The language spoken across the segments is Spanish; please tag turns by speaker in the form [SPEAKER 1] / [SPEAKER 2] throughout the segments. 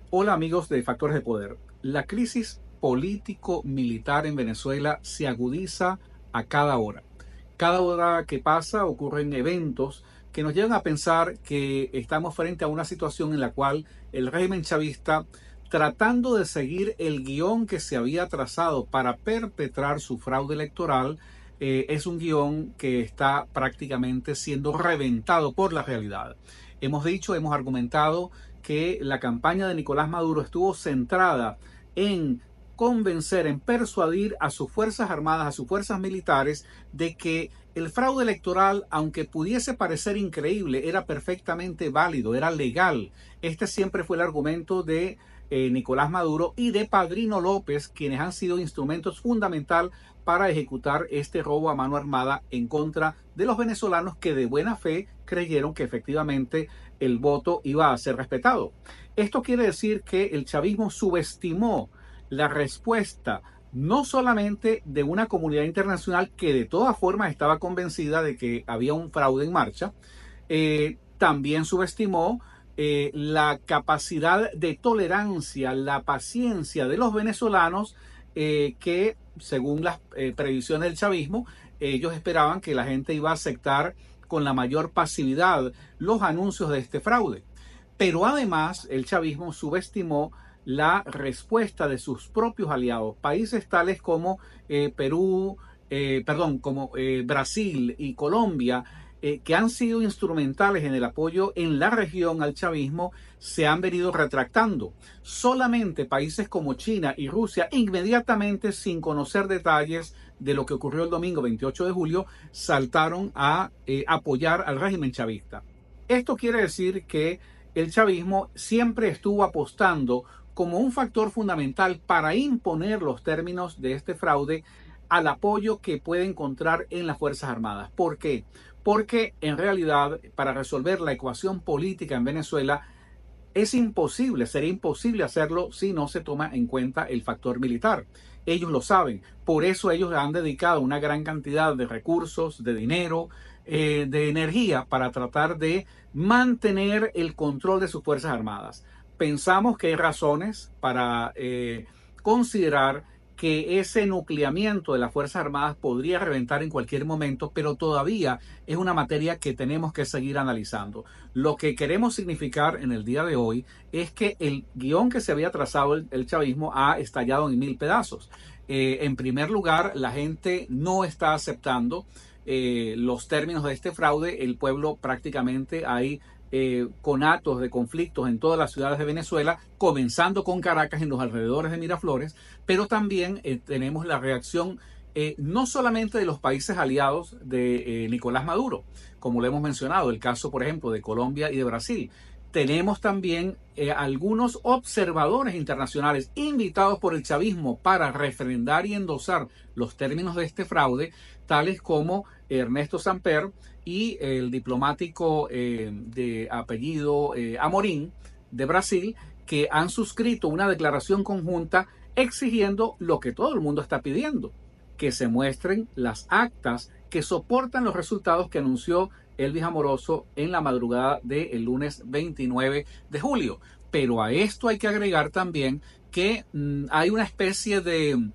[SPEAKER 1] Hola amigos de Factores de Poder. La crisis político-militar en Venezuela se agudiza a cada hora. Cada hora que pasa ocurren eventos que nos llevan a pensar que estamos frente a una situación en la cual el régimen chavista, tratando de seguir el guión que se había trazado para perpetrar su fraude electoral, es un guión que está prácticamente siendo reventado por la realidad. Hemos dicho, hemos argumentado que la campaña de Nicolás Maduro estuvo centrada en convencer, en persuadir a sus fuerzas armadas, a sus fuerzas militares, de que el fraude electoral, aunque pudiese parecer increíble, era perfectamente válido, era legal. Este siempre fue el argumento de Nicolás Maduro y de Padrino López, quienes han sido instrumentos fundamentales para ejecutar este robo a mano armada en contra de los venezolanos que de buena fe creyeron que efectivamente el voto iba a ser respetado. Esto quiere decir que el chavismo subestimó la respuesta no solamente de una comunidad internacional que de todas formas estaba convencida de que había un fraude en marcha, también subestimó la capacidad de tolerancia, la paciencia de los venezolanos que, según las previsiones del chavismo, ellos esperaban que la gente iba a aceptar con la mayor pasividad los anuncios de este fraude. Pero además el chavismo subestimó la respuesta de sus propios aliados, países tales como Brasil y Colombia, que han sido instrumentales en el apoyo en la región al chavismo, se han venido retractando. Solamente países como China y Rusia, inmediatamente sin conocer detalles de lo que ocurrió el domingo 28 de julio, saltaron a apoyar al régimen chavista. Esto quiere decir que el chavismo siempre estuvo apostando como un factor fundamental para imponer los términos de este fraude al apoyo que puede encontrar en las Fuerzas Armadas. ¿Por qué? Porque en realidad, para resolver la ecuación política en Venezuela, es imposible, sería imposible hacerlo si no se toma en cuenta el factor militar. Ellos lo saben, por eso ellos han dedicado una gran cantidad de recursos, de dinero, de energía para tratar de mantener el control de sus Fuerzas Armadas. Pensamos que hay razones para considerar que ese nucleamiento de las Fuerzas Armadas podría reventar en cualquier momento, pero todavía es una materia que tenemos que seguir analizando. Lo que queremos significar en el día de hoy es que el guión que se había trazado el chavismo ha estallado en mil pedazos. En primer lugar, la gente no está aceptando los términos de este fraude. El pueblo prácticamente hay conatos de conflictos en todas las ciudades de Venezuela, comenzando con Caracas, en los alrededores de Miraflores, pero también tenemos la reacción no solamente de los países aliados de Nicolás Maduro, como lo hemos mencionado, el caso, por ejemplo, de Colombia y de Brasil. Tenemos también algunos observadores internacionales invitados por el chavismo para refrendar y endosar los términos de este fraude, tales como Ernesto Samper y el diplomático de apellido Amorim de Brasil, que han suscrito una declaración conjunta exigiendo lo que todo el mundo está pidiendo, que se muestren las actas que soportan los resultados que anunció Elvis Amoroso en la madrugada del lunes 29 de julio. Pero a esto hay que agregar también que hay una especie de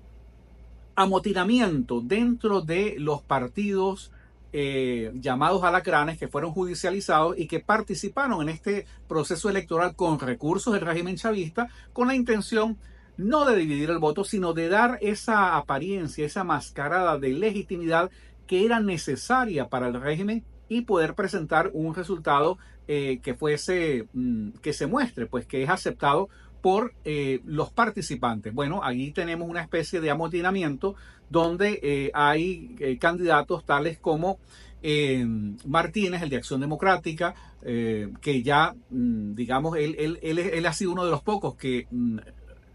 [SPEAKER 1] amotinamiento dentro de los partidos llamados alacranes, que fueron judicializados y que participaron en este proceso electoral con recursos del régimen chavista, con la intención no de dividir el voto, sino de dar esa apariencia, esa mascarada de legitimidad que era necesaria para el régimen y poder presentar un resultado que fuese, que se muestre, pues que es aceptado por los participantes. Bueno, allí tenemos una especie de amotinamiento donde hay candidatos tales como Martínez, el de Acción Democrática, que ya, digamos, él ha sido uno de los pocos que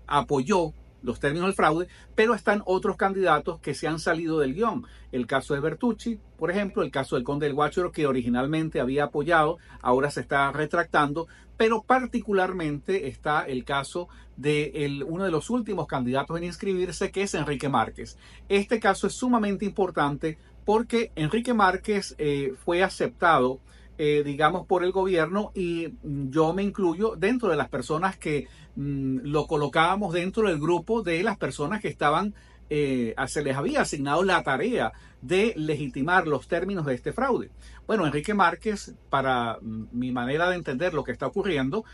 [SPEAKER 1] apoyó los términos del fraude, pero están otros candidatos que se han salido del guión. El caso de Bertucci, por ejemplo, el caso del Conde del Guácharo, que originalmente había apoyado, ahora se está retractando, pero particularmente está el caso de uno de los últimos candidatos en inscribirse, que es Enrique Márquez. Este caso es sumamente importante porque Enrique Márquez fue aceptado digamos, por el gobierno, y yo me incluyo dentro de las personas que lo colocábamos dentro del grupo de las personas que estaban, se les había asignado la tarea de legitimar los términos de este fraude. Bueno, Enrique Márquez, para mi manera de entender lo que está ocurriendo,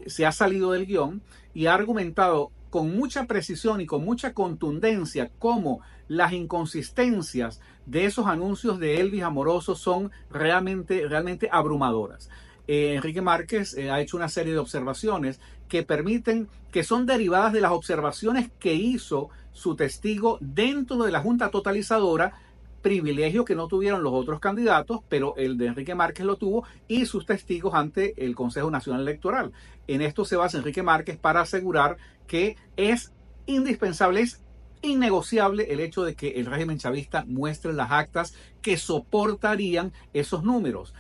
[SPEAKER 1] se ha salido del guión y ha argumentado con mucha precisión y con mucha contundencia cómo las inconsistencias de esos anuncios de Elvis Amoroso son realmente abrumadoras. Enrique Márquez ha hecho una serie de observaciones que son derivadas de las observaciones que hizo su testigo dentro de la Junta Totalizadora, privilegio que no tuvieron los otros candidatos, pero el de Enrique Márquez lo tuvo, y sus testigos ante el Consejo Nacional Electoral. En esto se basa Enrique Márquez para asegurar que es indispensable, es innegociable el hecho de que el régimen chavista muestre las actas que soportarían esos números.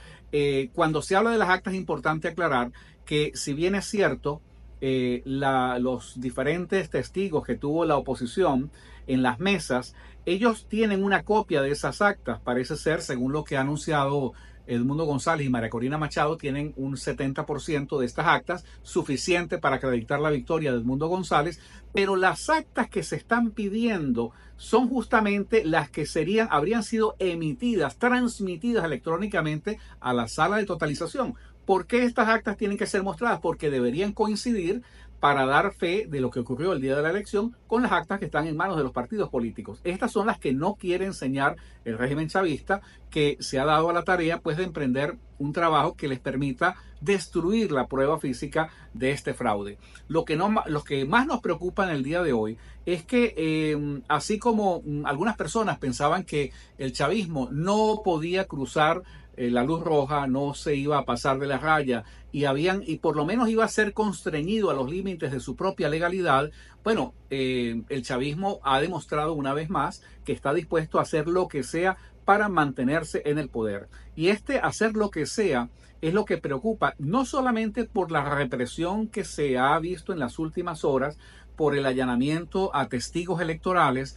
[SPEAKER 1] Cuando se habla de las actas es importante aclarar que, si bien es cierto, los diferentes testigos que tuvo la oposición en las mesas, ellos tienen una copia de esas actas, parece ser, según lo que ha anunciado Edmundo González y María Corina Machado, tienen un 70% de estas actas, suficiente para acreditar la victoria de Edmundo González, pero las actas que se están pidiendo son justamente las que habrían sido emitidas, transmitidas electrónicamente a la sala de totalización. ¿Por qué estas actas tienen que ser mostradas? Porque deberían coincidir para dar fe de lo que ocurrió el día de la elección con las actas que están en manos de los partidos políticos. Estas son las que no quiere enseñar el régimen chavista, que se ha dado a la tarea pues de emprender un trabajo que les permita destruir la prueba física de este fraude. Lo que más nos preocupa en el día de hoy es que así como algunas personas pensaban que el chavismo no podía cruzar la luz roja, no se iba a pasar de la raya y por lo menos iba a ser constreñido a los límites de su propia legalidad, bueno, el chavismo ha demostrado una vez más que está dispuesto a hacer lo que sea para mantenerse en el poder. Y hacer lo que sea es lo que preocupa, no solamente por la represión que se ha visto en las últimas horas, por el allanamiento a testigos electorales,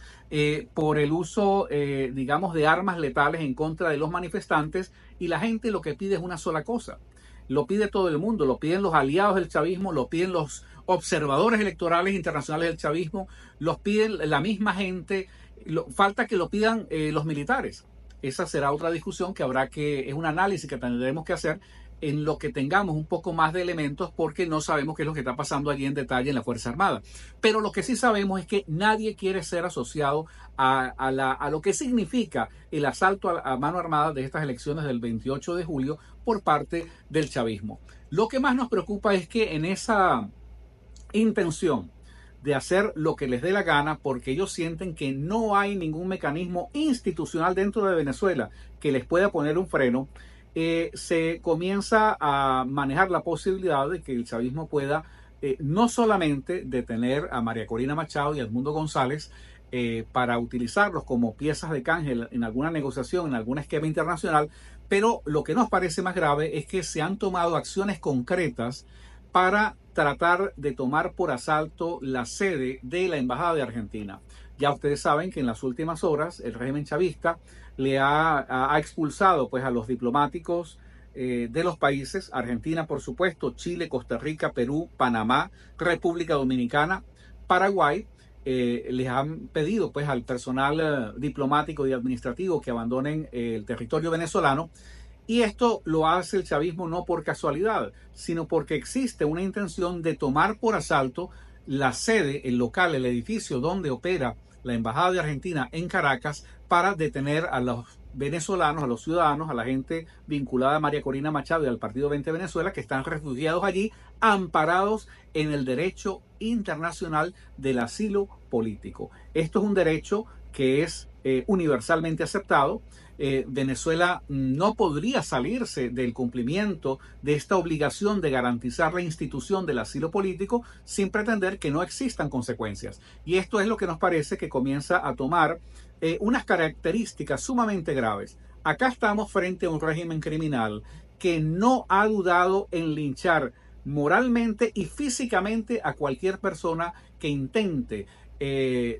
[SPEAKER 1] por el uso, digamos, de armas letales en contra de los manifestantes, y la gente lo que pide es una sola cosa. Lo pide todo el mundo, lo piden los aliados del chavismo, lo piden los observadores electorales internacionales del chavismo, los piden la misma gente, falta que lo pidan los militares. Esa será otra discusión es un análisis que tendremos que hacer en lo que tengamos un poco más de elementos, porque no sabemos qué es lo que está pasando allí en detalle en la Fuerza Armada. Pero lo que sí sabemos es que nadie quiere ser asociado a lo que significa el asalto a mano armada de estas elecciones del 28 de julio por parte del chavismo. Lo que más nos preocupa es que en esa intención de hacer lo que les dé la gana, porque ellos sienten que no hay ningún mecanismo institucional dentro de Venezuela que les pueda poner un freno, se comienza a manejar la posibilidad de que el chavismo pueda no solamente detener a María Corina Machado y a Edmundo González para utilizarlos como piezas de canje en alguna negociación, en algún esquema internacional, pero lo que nos parece más grave es que se han tomado acciones concretas para tratar de tomar por asalto la sede de la Embajada de Argentina. Ya ustedes saben que en las últimas horas el régimen chavista le ha expulsado pues a los diplomáticos de los países, Argentina por supuesto, Chile, Costa Rica, Perú, Panamá, República Dominicana, Paraguay. Les han pedido pues al personal diplomático y administrativo que abandonen el territorio venezolano. Y esto lo hace el chavismo no por casualidad, sino porque existe una intención de tomar por asalto la sede, el local, el edificio donde opera la Embajada de Argentina en Caracas, para detener a los venezolanos, a los ciudadanos, a la gente vinculada a María Corina Machado y al Partido 20 Venezuela, que están refugiados allí, amparados en el derecho internacional del asilo político. Esto es un derecho que es universalmente aceptado. Venezuela no podría salirse del cumplimiento de esta obligación de garantizar la institución del asilo político sin pretender que no existan consecuencias. Y esto es lo que nos parece que comienza a tomar unas características sumamente graves. Acá estamos frente a un régimen criminal que no ha dudado en linchar moralmente y físicamente a cualquier persona que intente,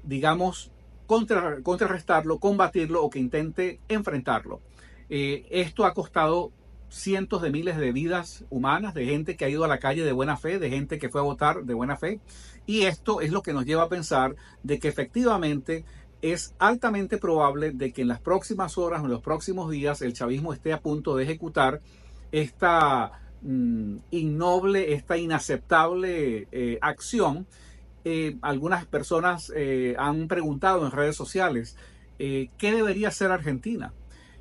[SPEAKER 1] digamos, contrarrestarlo, combatirlo o que intente enfrentarlo. Esto ha costado cientos de miles de vidas humanas, de gente que ha ido a la calle de buena fe, de gente que fue a votar de buena fe. Y esto es lo que nos lleva a pensar de que efectivamente es altamente probable de que en las próximas horas o en los próximos días el chavismo esté a punto de ejecutar esta innoble, esta inaceptable acción. Algunas personas han preguntado en redes sociales qué debería hacer Argentina.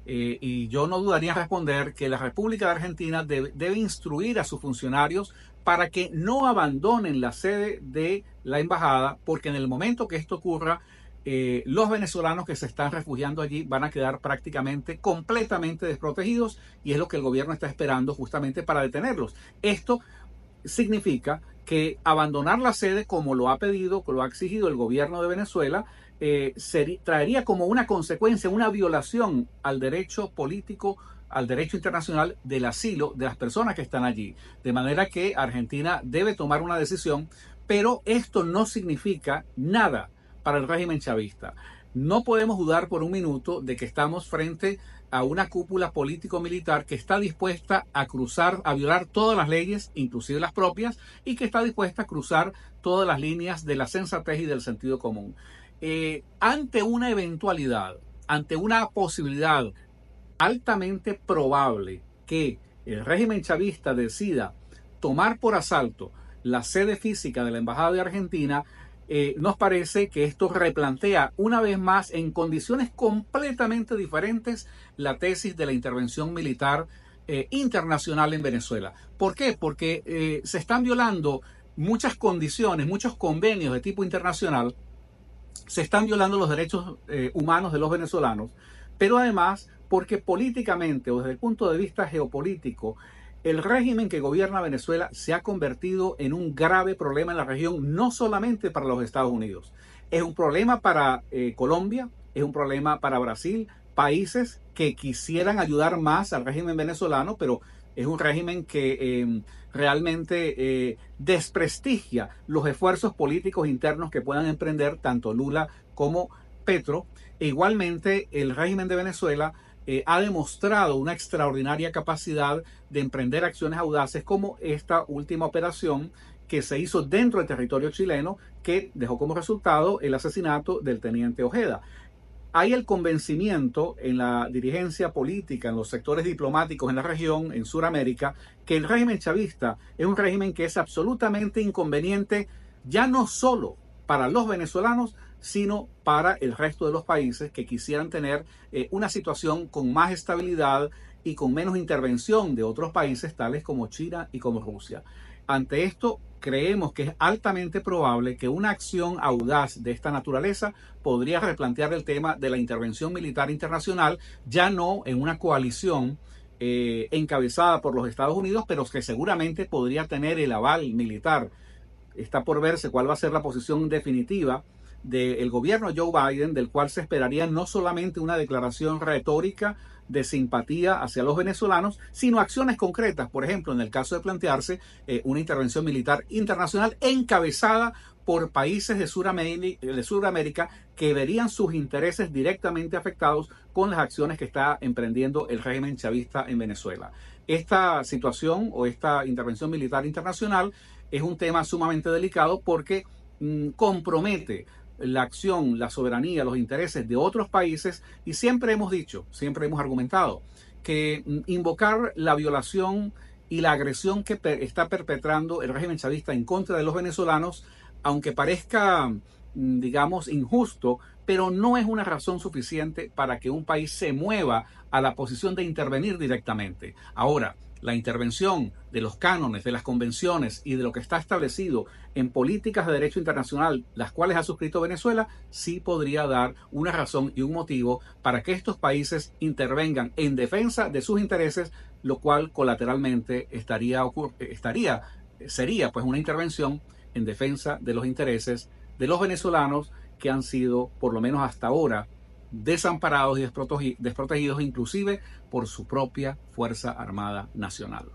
[SPEAKER 1] Y yo no dudaría en responder que la República de Argentina debe instruir a sus funcionarios para que no abandonen la sede de la embajada, porque en el momento que esto ocurra, los venezolanos que se están refugiando allí van a quedar prácticamente completamente desprotegidos, y es lo que el gobierno está esperando justamente para detenerlos. Esto significa que abandonar la sede, como lo ha pedido, como lo ha exigido el gobierno de Venezuela, traería como una consecuencia una violación al derecho político, al derecho internacional del asilo de las personas que están allí. De manera que Argentina debe tomar una decisión, pero esto no significa nada para el régimen chavista. No podemos dudar por un minuto de que estamos frente a una cúpula político-militar que está dispuesta a cruzar, a violar todas las leyes, inclusive las propias, y que está dispuesta a cruzar todas las líneas de la sensatez y del sentido común. Ante una eventualidad, ante una posibilidad altamente probable que el régimen chavista decida tomar por asalto la sede física de la Embajada de Argentina, nos parece que esto replantea una vez más en condiciones completamente diferentes la tesis de la intervención militar internacional en Venezuela. ¿Por qué? Porque se están violando muchas condiciones, muchos convenios de tipo internacional, se están violando los derechos humanos de los venezolanos, pero además porque políticamente o desde el punto de vista geopolítico, el régimen que gobierna Venezuela se ha convertido en un grave problema en la región, no solamente para los Estados Unidos. Es un problema para Colombia, es un problema para Brasil, países que quisieran ayudar más al régimen venezolano, pero es un régimen que realmente desprestigia los esfuerzos políticos internos que puedan emprender tanto Lula como Petro. E igualmente, el régimen de Venezuela ha demostrado una extraordinaria capacidad de emprender acciones audaces, como esta última operación que se hizo dentro del territorio chileno, que dejó como resultado el asesinato del teniente Ojeda. Hay el convencimiento en la dirigencia política, en los sectores diplomáticos en la región, en Sudamérica, que el régimen chavista es un régimen que es absolutamente inconveniente, ya no solo para los venezolanos, sino para el resto de los países que quisieran tener una situación con más estabilidad y con menos intervención de otros países tales como China y como Rusia. Ante esto, creemos que es altamente probable que una acción audaz de esta naturaleza podría replantear el tema de la intervención militar internacional, ya no en una coalición encabezada por los Estados Unidos, pero que seguramente podría tener el aval militar. Está por verse cuál va a ser la posición definitiva del gobierno Joe Biden, del cual se esperaría no solamente una declaración retórica de simpatía hacia los venezolanos, sino acciones concretas. Por ejemplo, en el caso de plantearse una intervención militar internacional encabezada por países de Sudamérica que verían sus intereses directamente afectados con las acciones que está emprendiendo el régimen chavista en Venezuela. Esta situación o esta intervención militar internacional es un tema sumamente delicado porque compromete la acción, la soberanía, los intereses de otros países, y siempre hemos dicho, siempre hemos argumentado que invocar la violación y la agresión que está perpetrando el régimen chavista en contra de los venezolanos, aunque parezca, digamos, injusto, pero no es una razón suficiente para que un país se mueva a la posición de intervenir directamente. Ahora, la intervención de los cánones, de las convenciones y de lo que está establecido en políticas de derecho internacional, las cuales ha suscrito Venezuela, sí podría dar una razón y un motivo para que estos países intervengan en defensa de sus intereses, lo cual colateralmente sería pues una intervención en defensa de los intereses de los venezolanos, que han sido, por lo menos hasta ahora, desamparados y desprotegidos inclusive por su propia Fuerza Armada Nacional.